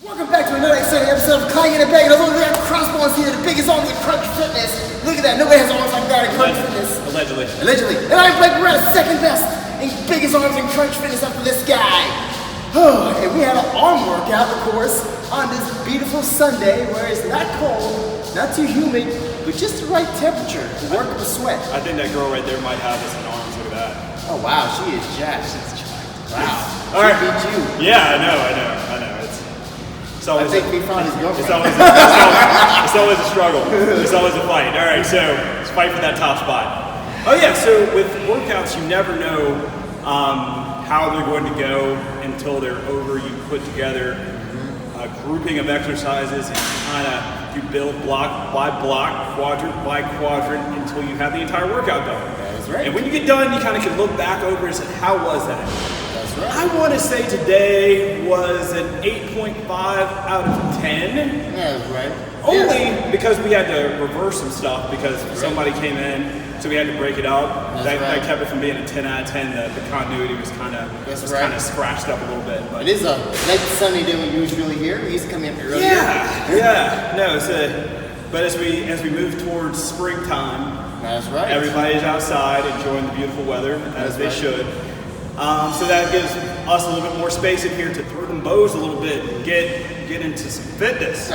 Welcome back to another exciting episode of Clanging and Banging. Although we have crossbones here, the biggest arms in Crunch Fitness. Look at that, nobody has arms like that in Crunch Fitness. Allegedly. And I'm Blake Perez, second best in biggest arms in Crunch Fitness after this guy. Oh, and we had an arm workout, of course, on this beautiful Sunday where it's not cold, not too humid, but just the right temperature to work up a sweat. I think that girl right there might have us in arms. Look at that. Oh wow, she is jacked. Wow. All right. She beat you. Yeah, I know. It's always I think he found his girlfriend. It's always a struggle. It's always a fight. All right, so let's fight for that top spot. Oh yeah, so with workouts, you never know how they're going to go until they're over. You put together a grouping of exercises and kind of you build block by block, quadrant by quadrant until you have the entire workout done. That's right. And when you get done, you kind of can look back over and say, how was that? That's right. I want to say today was an 8.5 out of 10. That's right. Only because we had to reverse some stuff because somebody came in, so we had to break it up. That kept it from being a 10 out of 10. The continuity was kind of scratched up a little bit. But it is a late Sunday than we usually hear. We used to come in earlier. Yeah. No, but as we move towards springtime, that's right. Everybody's outside enjoying the beautiful weather as they should. So that gives us a little bit more space in here to throw them bows a little bit and get into some fitness.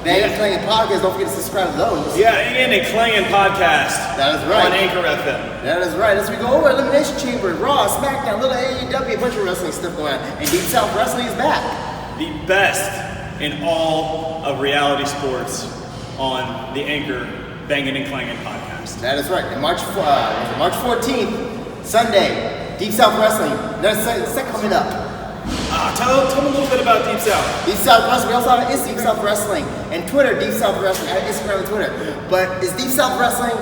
Banging Clanging Podcast, don't forget to subscribe to those. Yeah, and a Clanging Podcast. That is right. On Anchor FM. That is right. As we go over Elimination Chamber, Raw, SmackDown, little AEW, a bunch of wrestling stuff going on. And Deep South Wrestling is back. The best in all of reality sports on the Anchor Banging and Clanging Podcast. That is right. And March 14th, Sunday, Deep South Wrestling. That's coming up. Tell them a little bit about Deep South. Deep South Wrestling. We also have It's Deep South Wrestling. And Twitter, Deep South Wrestling. I have Instagram and Twitter. But it's Deep South Wrestling.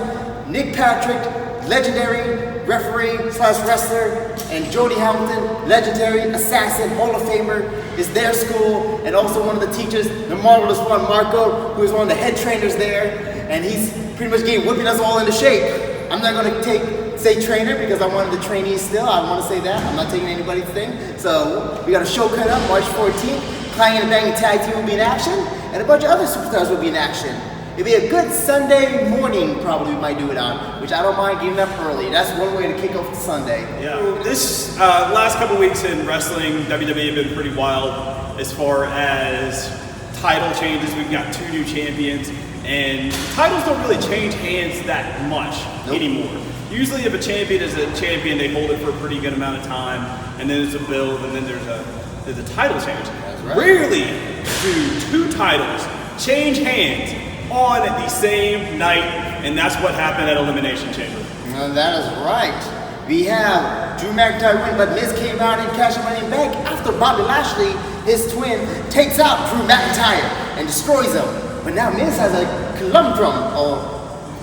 Nick Patrick, legendary referee/wrestler, and Jody Hamilton, legendary assassin, Hall of Famer, is their school. And also one of the teachers, the marvelous one, Marco, who is one of the head trainers there. And he's pretty much whipping us all into shape. I'm not going to say trainer because I'm one of the trainees still. I want to say that. I'm not taking anybody's thing. So we got a show coming up March 14th. Clanging and Banging Tag Team will be in action. And a bunch of other superstars will be in action. It'll be a good Sunday morning probably we might do it on, which I don't mind getting up early. That's one way to kick off the Sunday. Yeah. This last couple weeks in wrestling, WWE have been pretty wild as far as title changes. We've got 2 new champions. And titles don't really change hands that much anymore. Usually if a champion is a champion, they hold it for a pretty good amount of time, and then there's a build, and then there's a title change. Right. Rarely do 2 titles change hands on the same night, and that's what happened at Elimination Chamber. Well, that is right. We have Drew McIntyre win, but Miz came out and cashed Money in the Bank after Bobby Lashley, his twin, takes out Drew McIntyre and destroys him. But now Miz has a conundrum or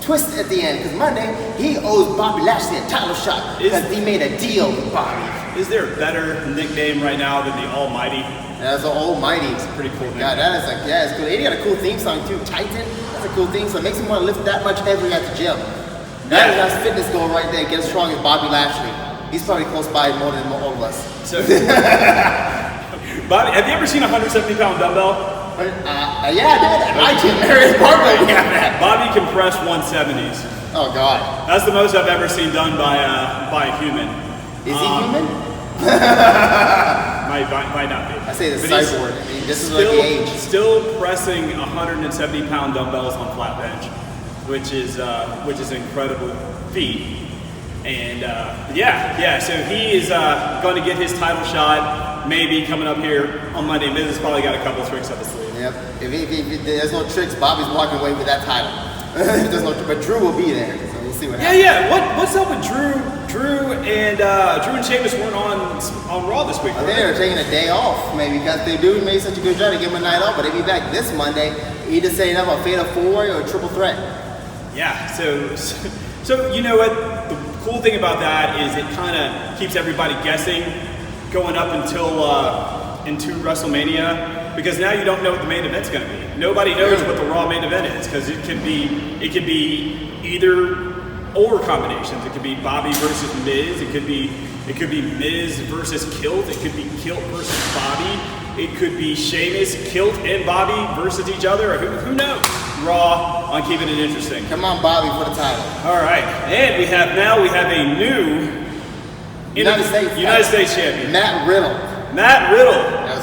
twist at the end because Monday he owes Bobby Lashley a title shot because he made a deal with Bobby. Is there a better nickname right now than the Almighty? That's the Almighty. It's a pretty cool name. Yeah, that is it's cool. And he got a cool theme song too, Titan. That's a cool theme song. Makes him want to lift that much heavier at the gym. That is our fitness goal right there. Get as strong as Bobby Lashley. He's probably close by more than all of us. So, Bobby, have you ever seen a 170-pound dumbbell? Yeah, I did. My gym, Marius Barber. Bobby can press 170s. Oh God. That's the most I've ever seen done by a human. Is he human? Might not be. I say the cyborg. I mean, this is like the age. Still pressing 170-pound dumbbells on flat bench, which is an incredible feat. And so he is going to get his title shot maybe coming up here on Monday. Miz has probably got a couple of tricks up his sleeve. Yep. If there's no tricks, Bobby's walking away with that title. But Drew will be there, so we'll see what happens. Yeah. What's up with Drew and Sheamus weren't on Raw this week? They're taking a day off, maybe, because they made such a good job to give him a night off. But they'll be back this Monday, either setting up a fatal 4-way or a triple threat. Yeah. So you know what? The cool thing about that is it kind of keeps everybody guessing going up into WrestleMania. Because now you don't know what the main event's going to be. Nobody knows what the Raw main event is because it could be either or combinations. It could be Bobby versus Miz. It could be Miz versus Kilt. It could be Kilt versus Bobby. It could be Sheamus, Kilt, and Bobby versus each other, or who knows? Raw on keeping it interesting. Come on, Bobby, for the title. All right, and we have a new United States champion. Matt Riddle.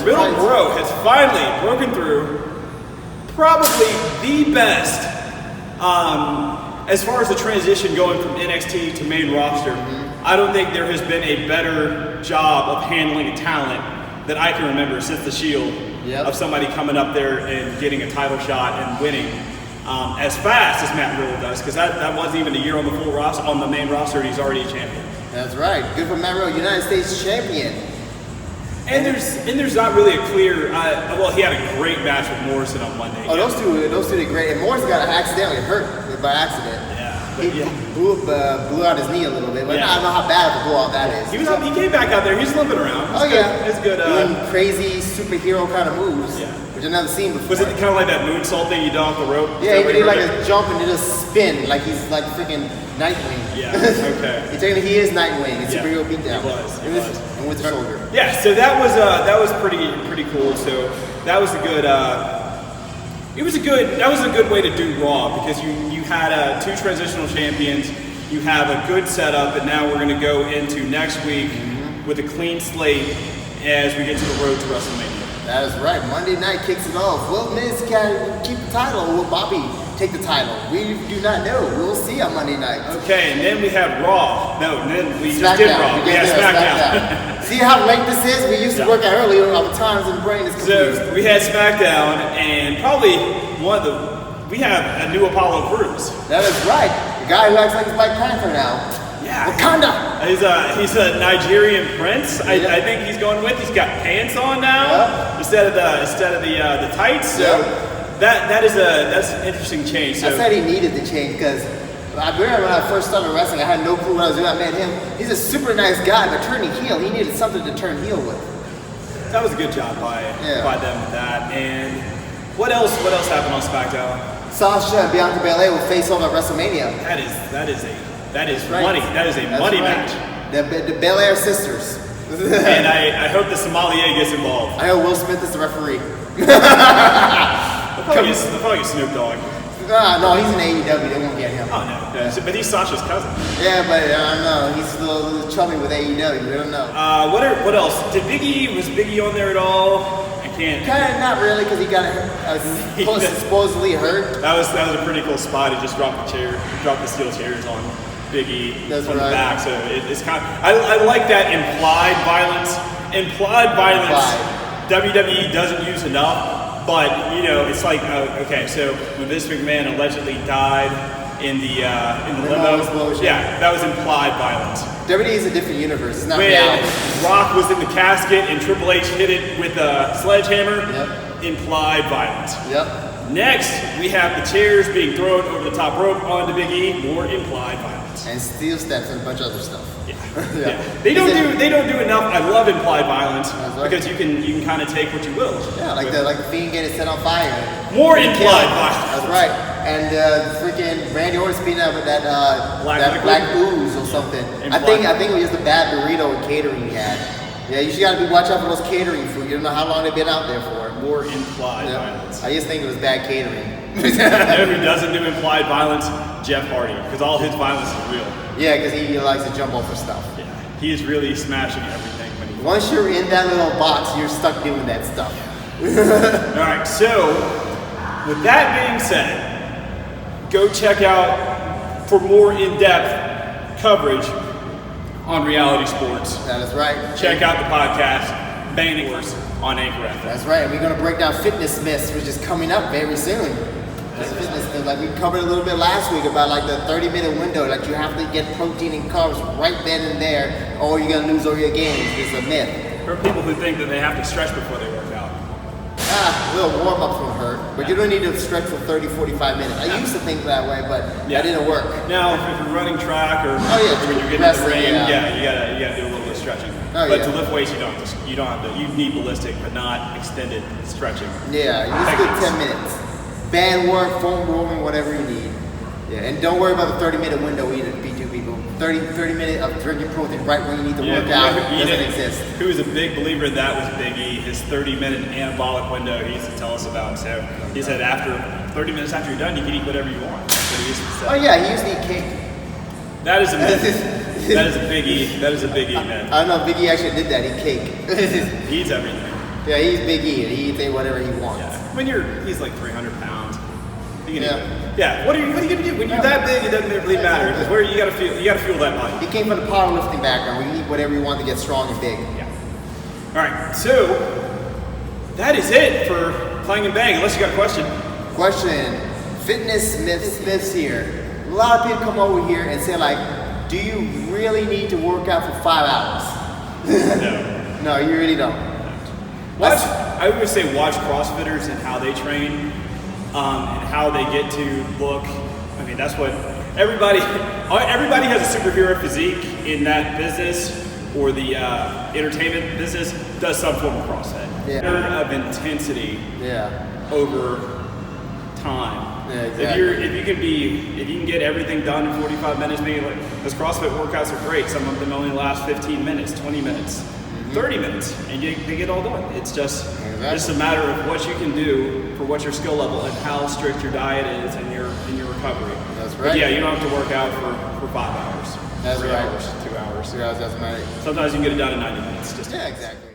Riddle right. Bro has finally broken through probably the best as far as the transition going from NXT to main roster. I don't think there has been a better job of handling a talent that I can remember since the Shield, of somebody coming up there and getting a title shot and winning as fast as Matt Riddle does, because that wasn't even a year on the full roster, on the main roster, and he's already a champion. That's right. Good for Matt Riddle, United States champion. And there's not really a clear. Well, he had a great match with Morrison on Monday. Oh, those two did great. And Morrison got accidentally hurt by accident. He blew out his knee a little bit, but I don't know how bad of a blowout that is. He came back out there. He's limping around. It's good. Doing crazy superhero kind of moves, which I've never seen before. Was it kind of like that moonsault thing you did off the rope? Yeah, he did like a jump and did a spin, like he's like freaking Nightwing. Yeah. Okay. He is Nightwing. It's superhero beatdown. He was. And with the shoulder. Yeah. So that was pretty cool. So that was a good. That was a good way to do Raw, because you had two transitional champions, you have a good setup, and now we're going to go into next week with a clean slate as we get to the road to WrestleMania. That is right. Monday night kicks it off. Will Miz can keep the title, or will Bobby take the title? We do not know. We'll see on Monday night. Okay, and then we have Raw. No, and then we SmackDown. just did Raw. We had SmackDown. See how late this is? We used to work out earlier all the times, and the brain is confused. So we had SmackDown, and probably we have a new Apollo Crews. That is right. The guy who acts like he's Black Panther now. Yeah. Wakanda. He's a Nigerian prince. I think he's going with. He's got pants on now instead of the tights. So that's an interesting change. So I said he needed the change because I remember when I first started wrestling, I had no clue what I was doing. I met him. He's a super nice guy, but turning heel, he needed something to turn heel with. That was a good job by them with that. And what else happened on SmackDown? Sasha and Bianca Belair will face off at WrestleMania. That is right. money. That is a money match. The Belair sisters. And I hope the sommelier gets involved. I hope Will Smith is the referee. They'll probably get Snoop Dogg. No, he's in AEW. They won't get him. Oh no, but he's Sasha's cousin. Yeah, but I don't know. He's a little chummy with AEW. We don't know. What else? Was Big E on there at all? I can't. Kind of not really, because he got supposedly hurt. That was a pretty cool spot. He just dropped the steel chairs on Big E from the back. So it's kind of, I like that implied violence. Implied violence. WWE doesn't use enough. But, it's like, okay, so when Vince McMahon allegedly died in the limo explosion. Yeah, that was implied violence. WWE is a different universe. It's not when reality. Rock was in the casket and Triple H hit it with a sledgehammer, implied violence. Next, we have the chairs being thrown over the top rope onto Big E, more implied violence. And steel steps and a bunch of other stuff. They don't do enough. I love implied violence because you can kind of take what you will. Yeah, like the Fiend getting set on fire. More implied violence. That's right. And freaking Randy Orton beating up with that black ooze or something. I think it was just a bad burrito and catering he had. Yeah, you just gotta watch out for those catering food. You don't know how long they've been out there for. More implied violence. I just think it was bad catering. You know who doesn't do implied violence? Jeff Hardy, because all his violence is real. Yeah, because he likes to jump over stuff. Yeah, he is really smashing everything. Once you're in that little box, you're stuck doing that stuff. All right, so with that being said, go check out for more in-depth coverage on reality sports. That is right. Check out the podcast, Bang Wars, on Anchor FM. That's right. We're going to break down fitness myths, which is coming up very soon. Like we covered a little bit last week about like the 30-minute window, like you have to get protein and carbs right then and there, or you're gonna lose all your gains. It's a myth. There are people who think that they have to stretch before they work out. A little warm-ups will hurt, but you don't need to stretch for 30, 45 minutes. I used to think that way, but that didn't work. Now, if you're running track or when you're getting in the ring, you gotta do a little bit of stretching. But to lift weights, you don't have to. You need ballistic, but not extended stretching. Yeah, you just do 10 minutes. Band work, foam rolling, whatever you need. Yeah, and don't worry about the 30-minute window either, B2 people. 30 minutes of drinking protein right when you need to work out doesn't exist. Who was a big believer in that was Big E. his 30-minute anabolic window he used to tell us about. So he said after 30 minutes after you're done, you can eat whatever you want. That's what he used to say. Oh yeah, he used to eat cake. That is a myth. That is a biggie. That is a biggie, man. I don't know, Big E actually did that, eat cake. He eats everything. Yeah, he's Big E, he eats whatever he wants. Yeah. When he's like 300 pounds. You can Yeah. Yeah. What are you gonna do when you're that big? It doesn't really matter because where you gotta fuel that body. He came from the powerlifting background where you eat whatever you want to get strong and big. Yeah. All right. So that is it for Clang and Bang. Unless you got a question. Question, fitness myths here. A lot of people come over here and say like, do you really need to work out for 5 hours? No. No, you really don't. I would say watch CrossFitters and how they train, and how they get to look. I mean, that's what everybody has a superhero physique in that business or the entertainment business does some form of CrossFit. Yeah. Of intensity. Yeah. Over time. Yeah, exactly. If you can get everything done in 45 minutes, maybe like those CrossFit workouts are great. Some of them only last 15 minutes, 20 minutes, 30 minutes, and they get all done. It's just a matter of what you can do for what your skill level and how strict your diet is and your recovery. That's right. But yeah, you don't have to work out for 5 hours. That's 3 right. hours, 2 hours. 2 hours, that's right. Sometimes you can get it done in 90 minutes. Yeah, exactly.